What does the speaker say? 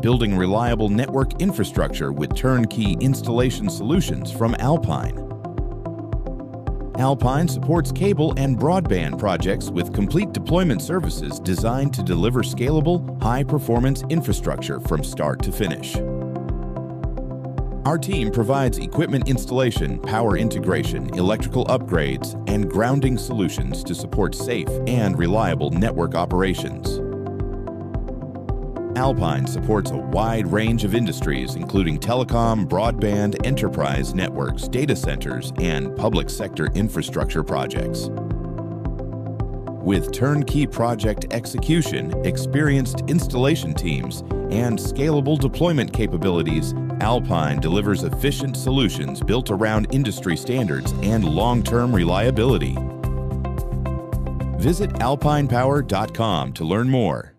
building reliable network infrastructure with turnkey installation solutions from Alpine. Alpine supports cable and broadband projects with complete deployment services designed to deliver scalable, high-performance infrastructure from start to finish. Our team provides equipment installation, power integration, electrical upgrades, and grounding solutions to support safe and reliable network operations. Alpine supports a wide range of industries, including telecom, broadband, enterprise networks, data centers, and public sector infrastructure projects. With turnkey project execution, experienced installation teams, and scalable deployment capabilities, Alpine delivers efficient solutions built around industry standards and long-term reliability. Visit alpinepower.com to learn more.